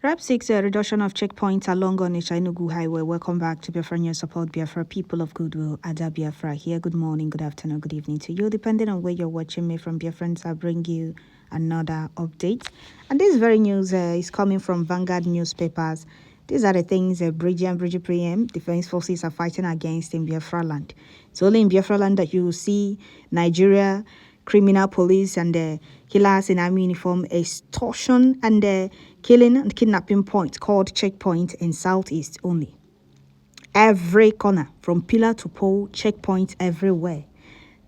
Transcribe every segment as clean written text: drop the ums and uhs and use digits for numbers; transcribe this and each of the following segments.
Rep 6 reduction of checkpoints along Onitsha Enugu Highway. Welcome back to Biafra News Support Biafra, people of goodwill. Ada Biafra here. Good morning, good afternoon, good evening to you. Depending on where you're watching me from, Biafrans, I'll bring you another update. And this very news is coming from Vanguard newspapers. These are the things Bridgie and Bridgie Priem defense forces are fighting against in Biafra land. It's only in Biafra land that you will see Nigeria, criminal police and killers in army uniform, extortion and killing and kidnapping point called checkpoint in southeast only. Every corner, from pillar to pole, checkpoints everywhere.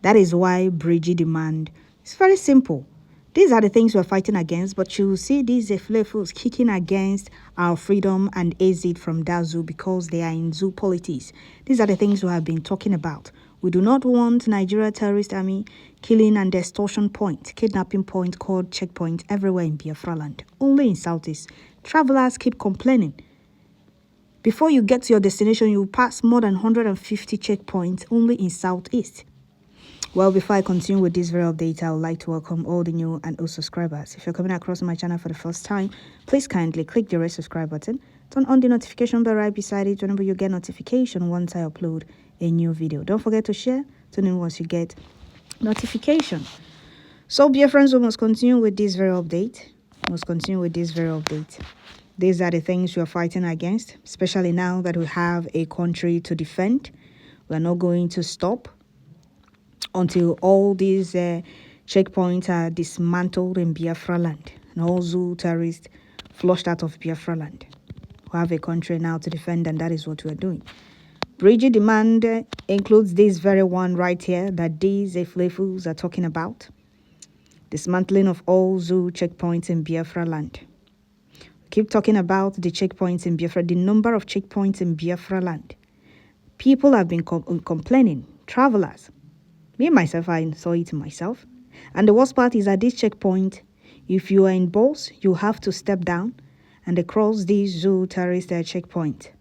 That is why Bridgie demand. It's very simple. These are the things we're fighting against, but you will see these fools kicking against our freedom and exit from that zoo because they are in zoo politics. These are the things we have been talking about. We do not want Nigeria terrorist army killing and extortion point, kidnapping point called checkpoint everywhere in Biafra land. Only in southeast. Travelers keep complaining. Before you get to your destination, you pass more than 150 checkpoints only in southeast. Well, before I continue with this very update, I would like to welcome all the new and old subscribers. If you're coming across my channel for the first time, please kindly click the red subscribe button. Turn on the notification bell right beside it whenever you get notification once I upload a new video. Don't forget to share, tune in once you get notification. So, dear friends, we must continue with this very update. These are the things we are fighting against, especially now that we have a country to defend. We are not going to stop until all these checkpoints are dismantled in Biafra land and all zoo terrorists flushed out of Biafra land. We have a country now to defend, and that is what we are doing. Bridgie demand includes this very one right here that these fools are talking about. Dismantling of all zoo checkpoints in Biafra land. Keep talking about the checkpoints in Biafra, the number of checkpoints in Biafra land. People have been complaining, travelers. Me, myself, I saw it myself. And the worst part is at this checkpoint, if you are in boss, you have to step down and cross these zoo terrorist checkpoint.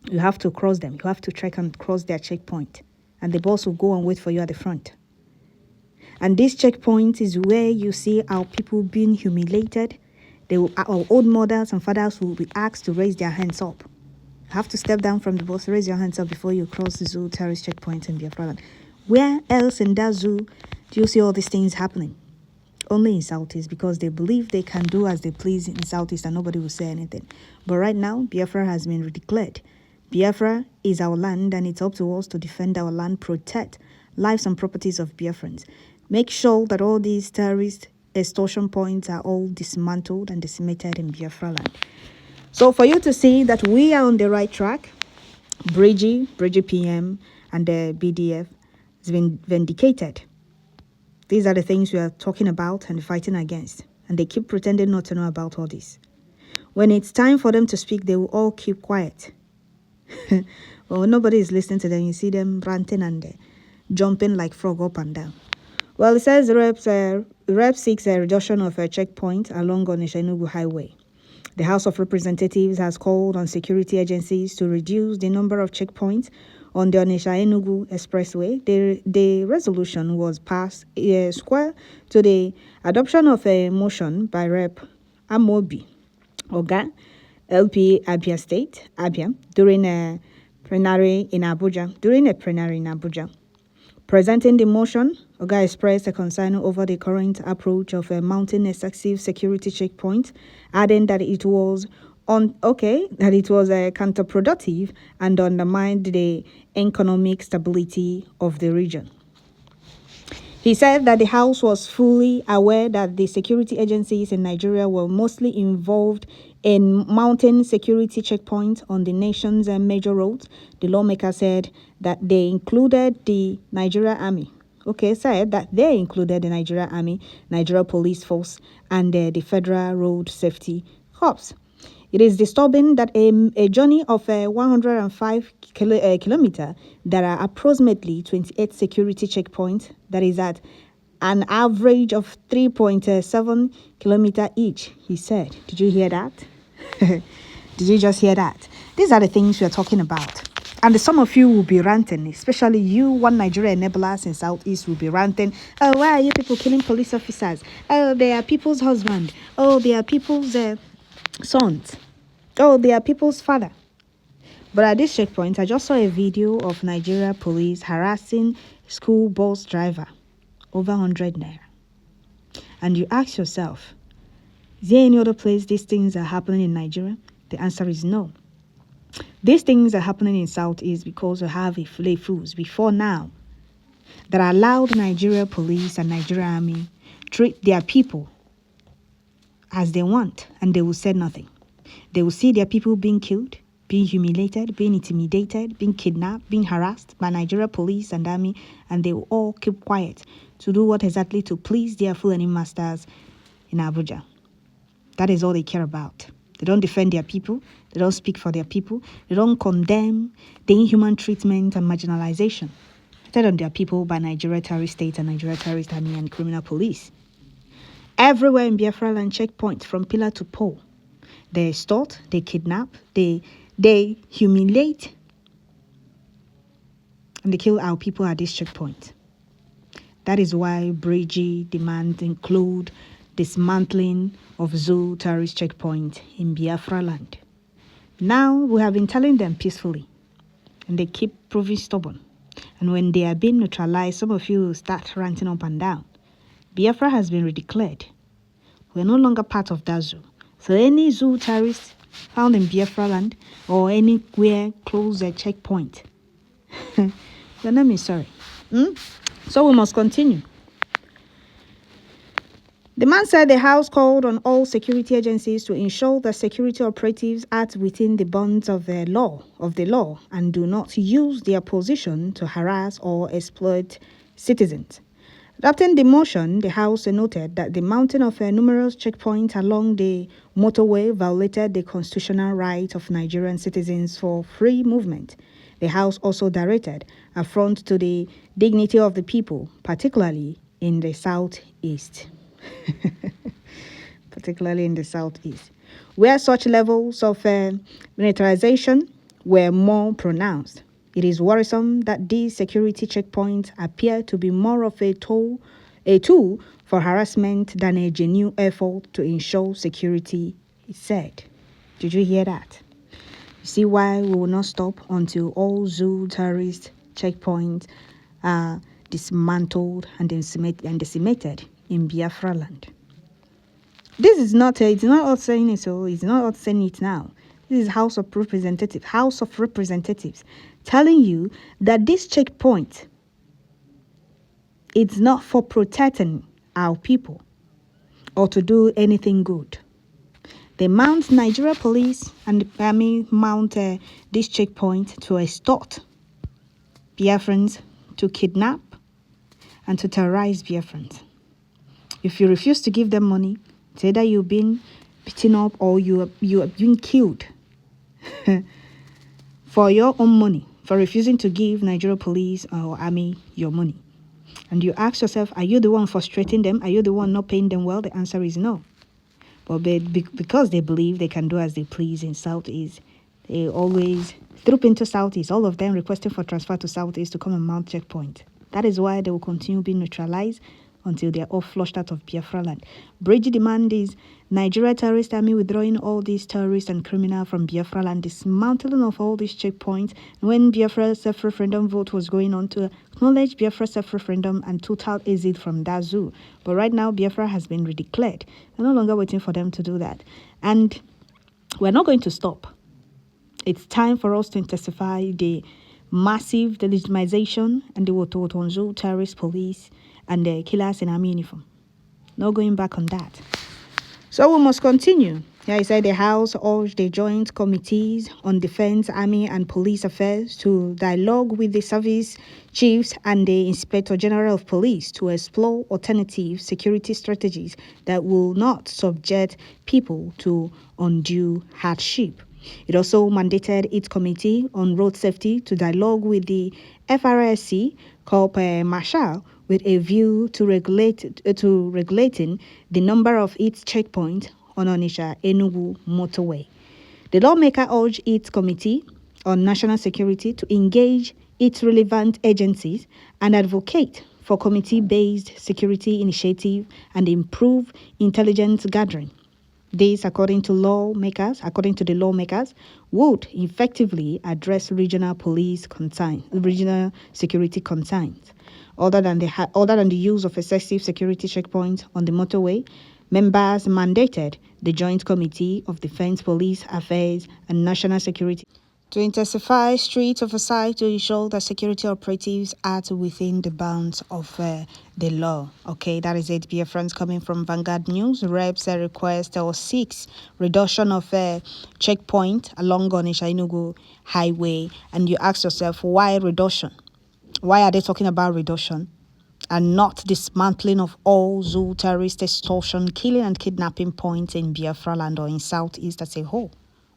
You have to cross them. You have to trek and cross their checkpoint. And the boss will go and wait for you at the front. And this checkpoint is where you see our people being humiliated. Our old mothers and fathers will be asked to raise their hands up. You have to step down from the boss, raise your hands up before you cross the zoo terrorist checkpoint in Biafra land. Where else in that zoo do you see all these things happening? Only in Southeast, because they believe they can do as they please in Southeast and nobody will say anything. But right now, Biafra has been declared. Biafra is our land, and it's up to us to defend our land, protect lives and properties of Biafrans. Make sure that all these terrorist extortion points are all dismantled and decimated in Biafra land. So for you to see that we are on the right track, Bridgie PM, and the BDF has been vindicated. These are the things we are talking about and fighting against. And they keep pretending not to know about all this. When it's time for them to speak, they will all keep quiet. Well, nobody is listening to them. You see them ranting and jumping like frog up and down. Well, it says Rep 6 reduction of a checkpoint along Onitsha Enugu Highway. The House of Representatives has called on security agencies to reduce the number of checkpoints on the Onitsha Enugu Expressway. The resolution was passed square to the adoption of a motion by Rep Amobi Oga, LP Abia State, Abia, during a plenary in Abuja. Presenting the motion, Oga expressed a concern over the current approach of mounting excessive security checkpoints, adding that it was counterproductive and undermined the economic stability of the region. He said that the House was fully aware that the security agencies in Nigeria were mostly involved in mounting security checkpoints on the nation's major roads. The lawmaker said that they included the Nigeria Army. Nigeria Police Force, and the Federal Road Safety Corps. It is disturbing that a journey of 105 kilometers, there are approximately 28 security checkpoints, that is at an average of 3.7 kilometers each, he said. Did you hear that? Did you just hear that? These are the things we are talking about. And some of you will be ranting, especially you, one Nigeria enablers in Southeast will be ranting. Oh, why are you people killing police officers? Oh, they are people's husband. Oh, they are people's sons. Oh, they are people's father. But at this checkpoint, I just saw a video of Nigeria police harassing school bus driver over 100 naira. And you ask yourself, is there any other place these things are happening in Nigeria? The answer is no. These things are happening in Southeast because we have a fools before now that allowed Nigeria police and Nigeria army treat their people as they want, and they will say nothing. They will see their people being killed, being humiliated, being intimidated, being kidnapped, being harassed by Nigeria police and army, and they will all keep quiet to do what exactly to please their Fulani masters in Abuja. That is all they care about. They don't defend their people. They don't speak for their people. They don't condemn the inhuman treatment and marginalization committed on their people by Nigeria terrorist state and Nigeria terrorist army and criminal police. Everywhere in Biafra land checkpoint, from pillar to pole, they extort, they kidnap, they humiliate, and they kill our people at this checkpoint. That is why Bridgie demands include dismantling of zoo terrorist checkpoint in Biafra land. Now we have been telling them peacefully, and they keep proving stubborn. And when they are being neutralized, some of you start ranting up and down. Biafra has been redeclared. We are no longer part of that zoo. So any zoo terrorist found in Biafra land or anywhere close a checkpoint, your name is sorry. So we must continue. The man said the House called on all security agencies to ensure that security operatives act within the bounds of the law, and do not use their position to harass or exploit citizens. Adopting the motion, the House noted that the mounting of numerous checkpoints along the motorway violated the constitutional right of Nigerian citizens for free movement. The House also directed affront to the dignity of the people, particularly in the Southeast. Particularly in the Southeast, where such levels of militarization were more pronounced. It is worrisome that these security checkpoints appear to be more of a tool for harassment than a genuine effort to ensure security, it said. Did you hear that? You see why we will not stop until all zoo terrorist checkpoints are dismantled and decimated in Biafra land. This is not, it's not us saying it, so it's not us saying it now. This is House of Representatives telling you that this checkpoint, it's not for protecting our people or to do anything good. They mount Nigeria police and the army mount this checkpoint to extort Biafrans, to kidnap and to terrorize Biafrans. If you refuse to give them money, it's either you've been beaten up or you have been killed for your own money, for refusing to give Nigeria police or army your money. And you ask yourself, are you the one frustrating them? Are you the one not paying them well? The answer is no. But because they believe they can do as they please in Southeast, they always troop into Southeast, all of them requesting for transfer to Southeast to come and mount checkpoint. That is why they will continue being neutralized until they are all flushed out of Biafra land. Bridgie demand is Nigeria terrorist army withdrawing all these terrorists and criminals from Biafra land, dismantling of all these checkpoints. When Biafra self-referendum vote was going on, to acknowledge Biafra self-referendum and total exit from that zoo. But right now, Biafra has been redeclared. We're no longer waiting for them to do that. And we're not going to stop. It's time for us to intensify the massive delegitimization and the Wotowotonzo terrorist police and the killers in army uniform. No going back on that. So we must continue. Here I said the House urged the joint committees on defense, army and police affairs to dialogue with the service chiefs and the Inspector General of Police to explore alternative security strategies that will not subject people to undue hardship. It also mandated its committee on road safety to dialogue with the FRSC, Corp Marshal, with a view to regulating the number of its checkpoints on Onitsha-Enugu motorway. The lawmaker urged its committee on national security to engage its relevant agencies and advocate for committee-based security initiative and improve intelligence gathering. This, according to the lawmakers, would effectively address regional security concerns. Other than the use of excessive security checkpoints on the motorway, members mandated the Joint Committee of Defense Police Affairs and National Security to intensify street oversight to ensure that security operatives act within the bounds of the law. Okay, that is it. Biafrans coming from Vanguard News. Reps request or seeks reduction of checkpoint along Onisha Enugu Highway. And you ask yourself, why reduction? Why are they talking about reduction and not dismantling of all zoo terrorist extortion, killing and kidnapping points in Biafra land or in Southeast as a whole?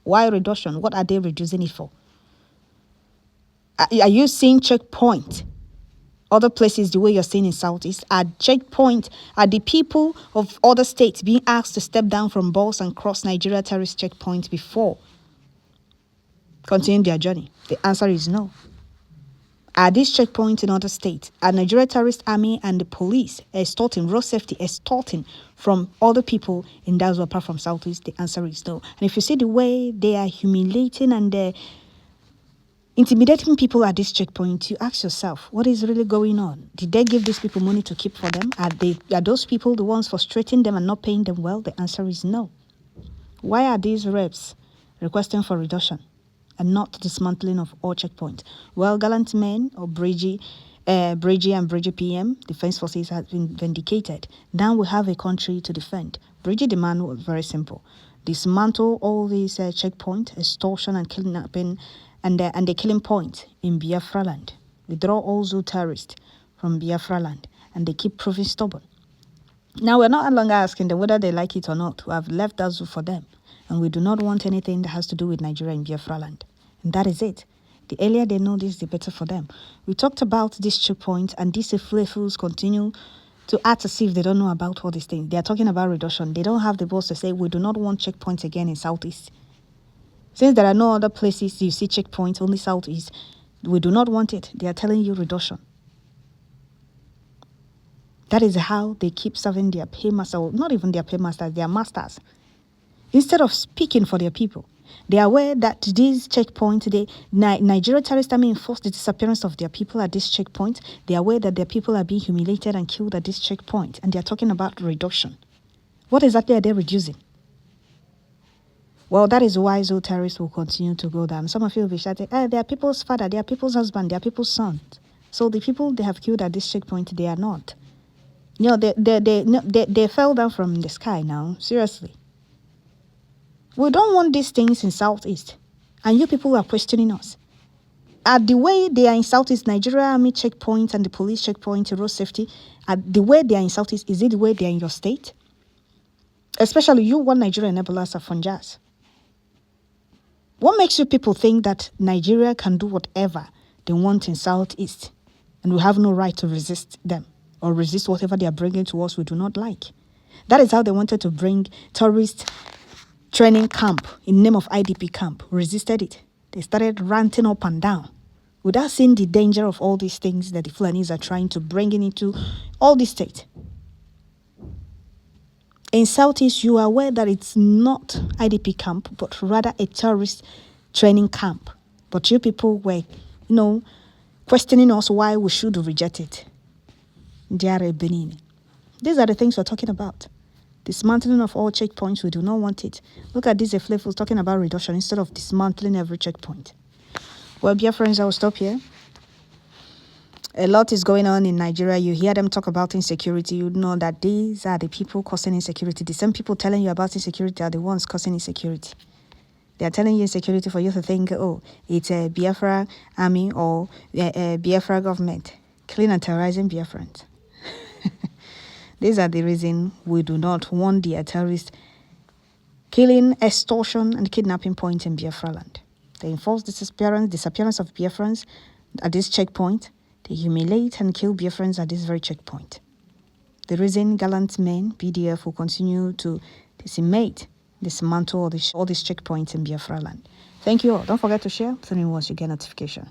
Why reduction? What are they reducing it for? Are you seeing checkpoint? Other places, the way you're seeing in Southeast, are checkpoint, are the people of other states being asked to step down from bus and cross Nigeria terrorist checkpoint before continuing their journey? The answer is no. Are these checkpoints in other states? Are Nigeria terrorist army and the police road safety extorting from other people in Dazu apart from Southeast? The answer is no. And if you see the way they are humiliating and they're intimidating people at this checkpoint, you ask yourself, what is really going on? Did they give these people money to keep for them? Are those people the ones frustrating them and not paying them well? The answer is no. Why are these reps requesting for reduction and not dismantling of all checkpoints? Well, gallant men or Bridgie and Bridgie PM, Defense Forces has been vindicated. Now we have a country to defend. Bridgie demand was very simple. Dismantle all these checkpoints, extortion and kidnapping and the killing point in Biafra land. Withdraw all zoo terrorists from Biafra land, and they keep proving stubborn. Now we're not longer asking them whether they like it or not. We have left that zoo for them, and we do not want anything that has to do with Nigeria and Biafra land. And that is it. The earlier they know this, the better for them. We talked about this checkpoint, and these fools continue to act as if they don't know about all these things. They are talking about reduction. They don't have the balls to say, we do not want checkpoints again in Southeast. Since there are no other places you see checkpoints, only Southeast, we do not want it. They are telling you reduction. That is how they keep serving their paymaster, or not even their paymasters, their masters. Instead of speaking for their people, they are aware that these checkpoints, Nigeria terrorist army enforced the disappearance of their people at this checkpoint. They are aware that their people are being humiliated and killed at this checkpoint, and they are talking about reduction. What exactly are they reducing? Well, that is why zoo terrorists will continue to go down. Some of you will be shouting, they are people's father, they are people's husband, they are people's son. So the people they have killed at this checkpoint, they are not. You know, they fell down from the sky now. Seriously. We don't want these things in Southeast. And you people are questioning us. At the way they are in Southeast, Nigeria Army checkpoints and the police checkpoint, road safety, at the way they are in Southeast, is it the way they are in your state? Especially you want Nigeria enablers of Funjas. What makes you people think that Nigeria can do whatever they want in Southeast and we have no right to resist them or resist whatever they are bringing to us we do not like? That is how they wanted to bring tourist training camp in name of IDP camp. Resisted it. They started ranting up and down without seeing the danger of all these things that the Fulanis are trying to bring into all the states. In Southeast, you are aware that it's not IDP camp, but rather a terrorist training camp. But you people were, questioning us why we should reject it. These are the things we're talking about. Dismantling of all checkpoints, we do not want it. Look at these flavors talking about reduction instead of dismantling every checkpoint. Well, dear friends, I will stop here. A lot is going on in Nigeria. You hear them talk about insecurity. You know that these are the people causing insecurity. The same people telling you about insecurity are the ones causing insecurity. They are telling you insecurity for you to think, it's a Biafra army or a Biafra government killing and terrorizing Biafrans. These are the reason we do not want the terrorists killing, extortion, and kidnapping points in Biafra land. They enforce disappearance of Biafrans at this checkpoint. They humiliate and kill Biafrans at this very checkpoint. The reason gallant men, BDF, will continue to dismantle all these checkpoints in Biafra land. Thank you all. Don't forget to share. Turn in once you get notification.